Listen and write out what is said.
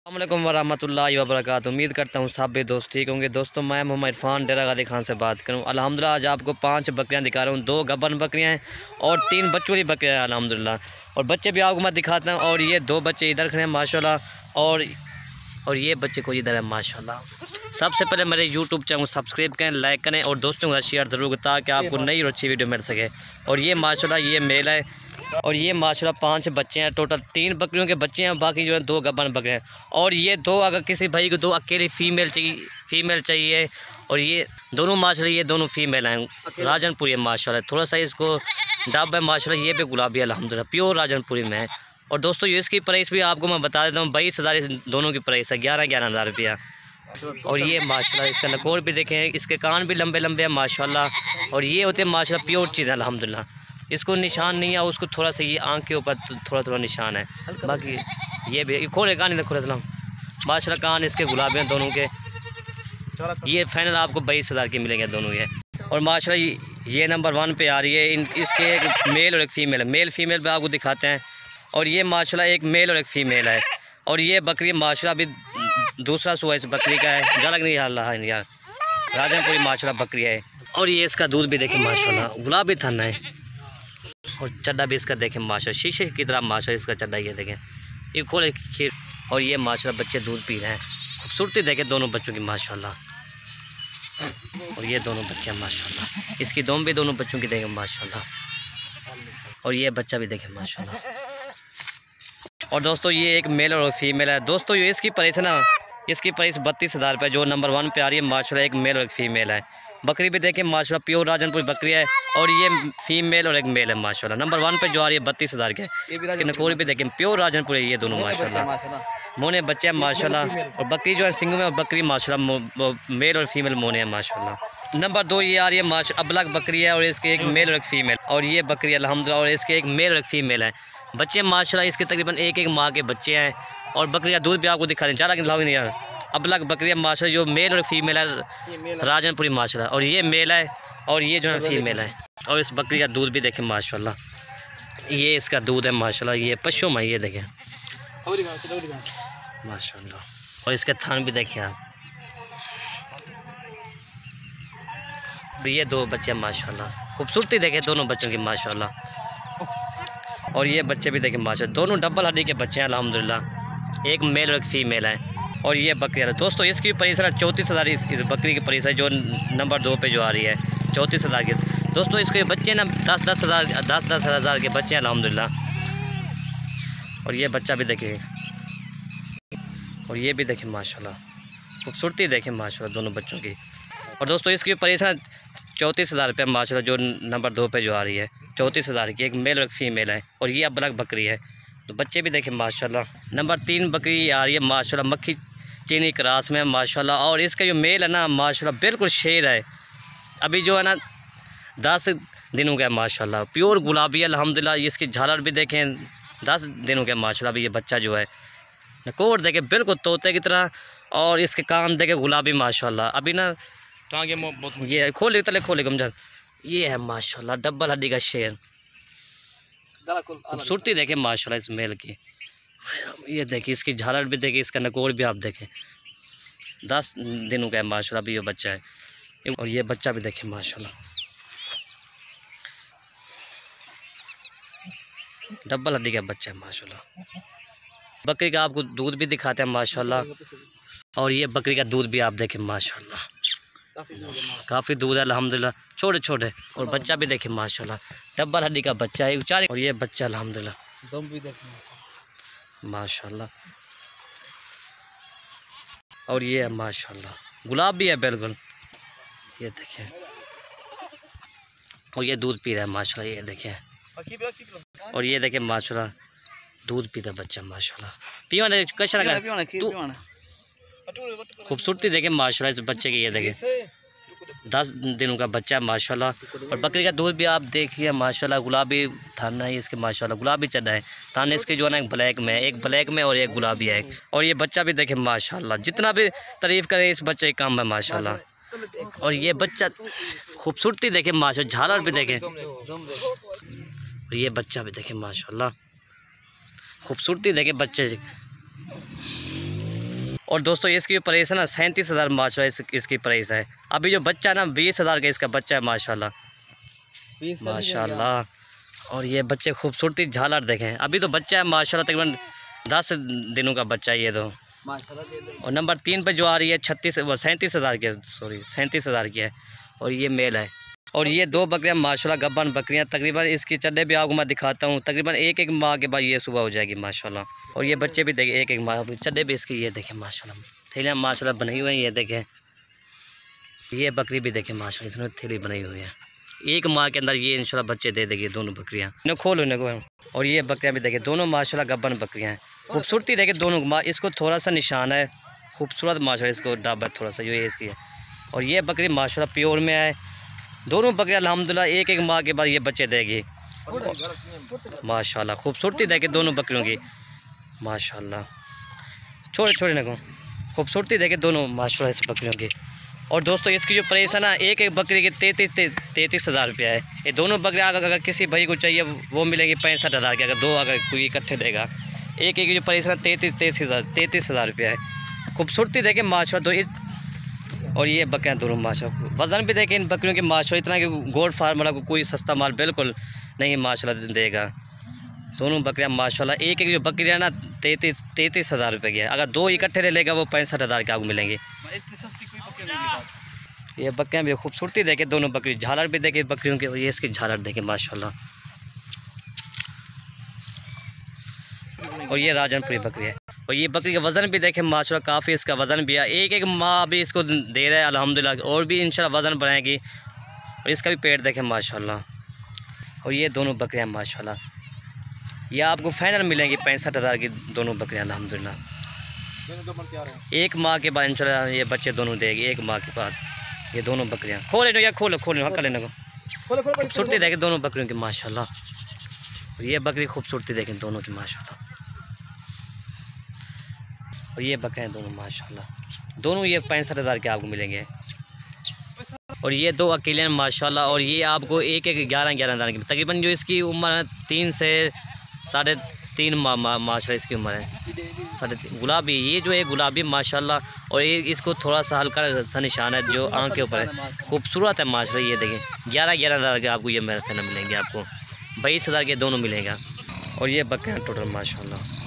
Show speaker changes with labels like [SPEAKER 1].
[SPEAKER 1] अस्सलामुअलैकुम वरहमतुल्लाहि वबरकातुहू। उम्मीद करता हूँ सब भी दोस्त ठीक होंगे। दोस्तों मैं मोहम्मद इरफान डेरा गाजी खान से बात करूँ। अल्हम्दुलिल्लाह आज आपको 5 बकरियाँ दिखा रहा हूँ। 2 गब्बन बकरियाँ हैं और 3 बच्चों की बकरियाँ हैं अल्हम्दुलिल्लाह। और बच्चे भी आपको मैं दिखाता हूँ। और ये 2 बच्चे इधर खड़े हैं माशाल्लाह और ये बच्चे को इधर है माशाल्लाह। सबसे पहले मेरे यूट्यूब चैनल को सब्सक्राइब करें, लाइक करें और दोस्तों के साथ शेयर ज़रूर करें ताकि आपको नई और अच्छी वीडियो मिल सके। और ये माशाल्लाह ये मेल है और ये माशाल्लाह 5 बच्चे हैं। टोटल 3 बकरियों के बच्चे हैं, बाकी जो है 2 गब्बन बकरे हैं। और ये 2 अगर किसी भाई को 2 अकेली फ़ीमेल चाहिए और ये दोनों माशाल्लाह ये दोनों फीमेल हैं। राजनपुरी है माशाल्लाह, थोड़ा सा इसको डब है माशाल्लाह। ये भी गुलाबी अल्हम्दुलिल्लाह प्योर राजनपुरी में है। और दोस्तों ये इसकी प्राइस भी आपको मैं बता देता हूँ, 22,000 इस दोनों की प्राइस है, 11,000 रुपया। और ये माशाल्लाह इसका नकोर भी देखें, इसके कान भी लंबे लंबे हैं माशाल्लाह। और ये होते हैं माशाल्लाह प्योर चीज़ अल्हम्दुलिल्लाह। इसको निशान नहीं है, उसको थोड़ा सा ये आँख के ऊपर थोड़ा निशान है, बाकी ये भी खोले कान नहीं खोले सलाम माशाल्लाह। कान इसके गुलाबी हैं दोनों के। ये फाइनल आपको 22,000 के मिलेंगे दोनों ये। और माशाल्लाह ये नंबर 1 पे आ रही है। इसके एक मेल और एक फ़ीमेल है। मेल फीमेल पे आपको दिखाते हैं। और ये माशाल्लाह एक मेल और एक फ़ीमेल है। और ये बकरी माशाल्लाह अभी दूसरा सुआ इस बकरी का है, जलग नहीं हाल रहा है यार, राजनपुरी माशाल्लाह बकरी है। और ये इसका दूध भी देखें माशाल्लाह गुलाबी थाना है। और चड्डा भी इसका देखें माशाल्लाह शीशे की तरह माशाल्लाह इसका चड्डा ये देखें, ये खोले खीर। और ये माशाल्लाह बच्चे दूध पी रहे हैं। खूबसूरती देखें दोनों बच्चों की माशाल्लाह। और ये दोनों बच्चे माशाल्लाह, इसकी दोनों बच्चों की देखें माशाल्लाह। और ये बच्चा भी देखें माशाल्लाह। और दोस्तों ये एक मेल और फीमेल है। दोस्तों ये इसकी प्राइस है ना, इसकी प्राइस 32,000 रुपये जो नंबर 1 पे आ रही है माशाल्लाह। एक मेल और एक फ़ीमेल है। बकरी भी देखें माशाल्लाह प्योर राजनपुर बकरी है। और ये फीमेल और एक मेल है माशाल्लाह। नंबर 1 पे जो आ रही है 32,000 के। इसके नकोरी भी देखें प्योर राजनपुर है ये दोनों माशाल्लाह। मोने बच्चे हैं माशाल्लाह। और बकरी जो है सिंग में, और बकरी माशाल्लाह मेल और फीमेल मोने हैं माशाल्लाह। नंबर 2 ये आ रही है माशाल्लाह अबलग बकरी है और इसके एक मेल और एक फ़ीमेल। और ये बकरी अल्हम्दुलिल्लाह और इसके एक मेल और एक फ़ीमेल है। बच्चे माशाल्लाह इसके तकरीबन एक माह के बच्चे हैं। और बकरी का दूध भी आपको दिखा दें, ज़्यादा खिलाओगे नहीं यार। अबलग बकरी है माशाल्लाह जो मेल और फीमेल है राजनपुरी माशाल्लाह। और ये मेल है और ये जो है फीमेल है। और इस बकरी का दूध भी देखें माशाल्लाह, ये इसका दूध है माशाल्लाह। ये पशु में ये देखें माशाल्लाह। और इसके थान भी देखें आप। ये 2 बच्चे माशाल्लाह, खूबसूरती देखें दोनों बच्चों की माशाल्लाह। और ये बच्चे भी देखें माशाल्लाह, दोनों डबल हड्डी के बच्चे हैं अल्हम्दुलिल्लाह। एक मेल और एक फ़ीमेल है। और ये बकरी है दोस्तों, इसकी प्राइस है 34,000। इस बकरी की प्राइस है जो नंबर 2 पे जो आ रही है 34,000 के। दोस्तों इसके बच्चे ना 10,000 के बच्चे हैं अल्हम्दुलिल्लाह। और ये बच्चा भी देखें, और ये भी देखें माशाल्लाह, खूबसूरती देखें माशाल्लाह दोनों बच्चों की। और दोस्तों इसकी प्राइस है 34,000 रुपये माशाल्लाह जो नंबर 2 पे जो आ रही है 34,000 की। एक मेल और एक फ़ीमेल है। और ये अबलग बकरी है। तो बच्चे भी देखें माशाल्लाह। नंबर 3 बकरी आ रही है माशाल्लाह मक्खी चीनी क्रास में माशाल्लाह। और इसका जो मेल है ना माशाल्लाह बिल्कुल शेर है। अभी जो है ना 10 दिनों का है माशाल्लाह, प्योर गुलाबी अल्हम्दुलिल्लाह। इसकी झालर भी देखें 10 दिनों का माशाल्लाह। अभी ये बच्चा जो है नकोर देखें बिल्कुल तोते की तरह। और इसके कान देखें गुलाबी माशाल्लाह। अभी ना ये खोले कमजोर ये है माशाल्लाह डबल हड्डी का शेर। खूबसूरती देखें माशाल्लाह इस मेल की। ये देखिए इसकी झालर भी देखें, इसका नकोर भी आप देखें 10 दिनों का है माशाल्लाह। अभी ये बच्चा है। और ये बच्चा भी देखें माशाल्लाह डबल हड्डी का बच्चा है माशाल्लाह। बकरी का आपको दूध भी दिखाते हैं माशाल्लाह। और ये बकरी का दूध भी आप देखें माशाल्लाह, काफ़ी दूध है अल्हम्दुलिल्लाह, छोटे छोटे। और बच्चा भी देखें माशाल्लाह डबल हड्डी का बच्चा है उचारे। और ये बच्चा अल्हम्दुलिल्लाह दम भी देखें माशाल्लाह। और ये है माशाल्लाह गुलाबी है बिल्कुल, ये देखें। और ये दूध पी रहा है माशाल्लाह, ये देखें। और ये देखें माशाल्लाह दूध पीता बच्चा माशाल्लाह। पीवा कैसा खूबसूरती देखें माशाल्लाह इस बच्चे की। ये देखें 10 दिनों का बच्चा है माशाल्लाह। और बकरी का दूध भी आप देखिए माशाल्लाह गुलाबी थाना है इसके माशाल्लाह, गुलाबी चढ़ा है थाने इसके जो है ना एक ब्लैक में है, एक ब्लैक में और एक गुलाबी है। और ये बच्चा भी देखें माशाल्लाह, जितना भी तारीफ़ करें इस बच्चे का काम है माशाल्लाह। और ये बच्चा खूबसूरती देखें माशाल्लाह, झालर भी देखें। और ये बच्चा भी देखें माशाल्लाह, खूबसूरती देखें बच्चे। और दोस्तों इसकी प्राइस है ना 37,000 माशाल्लाह इसकी प्राइस है। अभी जो बच्चा है ना 20,000 का इसका बच्चा है माशाल्लाह माशाल्लाह। और ये बच्चे खूबसूरती झालर देखें, अभी तो बच्चा है माशाल्लाह तकरीबन 10 दिनों का बच्चा है ये तो माशाल्लाह। और नंबर 3 पर जो आ रही है 37,000 की, सॉरी 37,000 की है और ये मेल है। और ये 2 बकरियां माशाल्लाह गब्बन बकरियां, तकरीबन इसकी चड्डे भी आपको मैं दिखाता हूँ, तकरीबन एक माह के बाद ये सुबह हो जाएगी माशाल्लाह। और ये बच्चे भी देखें एक माह चड्डे भी इसकी ये देखें माशाल्लाह, थैलियाँ माशाल्लाह बनी हुई हैं। ये देखें ये बकरी भी देखें माशाल्लाह इसमें थैली बनी हुई है, एक माह के अंदर ये इंशाल्लाह बच्चे दे देगी दोनों बकरियाँ। इन्हें खोलो इन्हें। और ये बकरियाँ भी देखें दोनों माशाल्लाह गब्बन बकरियाँ हैं, खूबसूरती देखें दोनों माँ। इसको थोड़ा सा निशान है खूबसूरत माशाल्लाह, इसको डाब है थोड़ा सा जो ये इसकी है। और ये बकरी माशाल्लाह प्योर में है, दोनों बकरियाँ अल्हम्दुलिल्लाह एक माह के बाद ये बच्चे देगी माशाल्लाह। खूबसूरती देखें दोनों बकरियों की माशाल्लाह, छोटे छोटे न को खूबसूरती देखें दोनों माशाल्लाह इस बकरियों की। और दोस्तों इसकी जो प्राइस है ना एक बकरी की 33,000 रुपया है। ये दोनों बकरियाँ अगर किसी भाई को चाहिए वो मिलेंगी 65,000 की, अगर 2 अगर कोई इकट्ठे देगा। एक की जो प्राइस है 33,000 रुपया है। खूबसूरती देखें माशाल्लाह तो इस। और ये बकरियाँ दोनों माशाल्लाह, वज़न भी देखें इन बकरियों के माशाल्लाह इतना कि गोल्ड फार्म वाला को कोई सस्ता माल बिल्कुल नहीं माशाल्लाह देगा। दोनों बकरियाँ माशाल्लाह एक जो बकरियाँ ना 33,000 रुपये की है, अगर 2 इकट्ठे ले लेगा वो 65,000 के आपको मिलेंगे। ये बकरियाँ भी खूबसूरती देखें दोनों बकरी, झालर भी देखें बकरियों के। और ये इसकी झालर देखें माशाल्लाह। और ये राजनपुरी बकरी है। और ये बकरी का वज़न भी देखें माशाल्लाह काफ़ी इसका वज़न भी है, एक माह भी इसको दे रहा है अल्हम्दुलिल्लाह, और भी इंशाल्लाह वज़न बढ़ाएगी। और इसका भी पेट देखें माशाल्लाह। और ये दोनों बकरियाँ माशाल्लाह ये आपको फाइनल मिलेंगी 65,000 की दोनों बकरियाँ अल्हम्दुलिल्लाह। एक माह के बाद इंशाल्लाह ये बच्चे दोनों देगी, एक माह के बाद ये दोनों बकरियाँ। खोले या खोलो हक लेने को। खूबसूरती देखें दोनों बकरियों की माशाल्लाह। और ये बकरी खूबसूरती देखें दोनों की माशाल्लाह। और ये बकरियाँ दोनों माशाल्लाह, दोनों ये 65,000 के आपको मिलेंगे। और ये 2 अकेले हैं माशाल्लाह। और ये आपको एक 11 दाने की, तकरीबन जो इसकी उम्र है 3 से 3.5 माशाल्लाह इसकी उम्र है 3.5। गुलाबी ये जो है गुलाबी माशाल्लाह। और ये इसको थोड़ा सा हल्का सा निशान है जो आँख के ऊपर है, खूबसूरत है माशाल्लाह। ये देखें 11,000 के आपको ये मेरे से मिलेंगे, आपको 22,000 के दोनों मिलेगा। और ये बकरियाँ टोटल माशाल्लाह।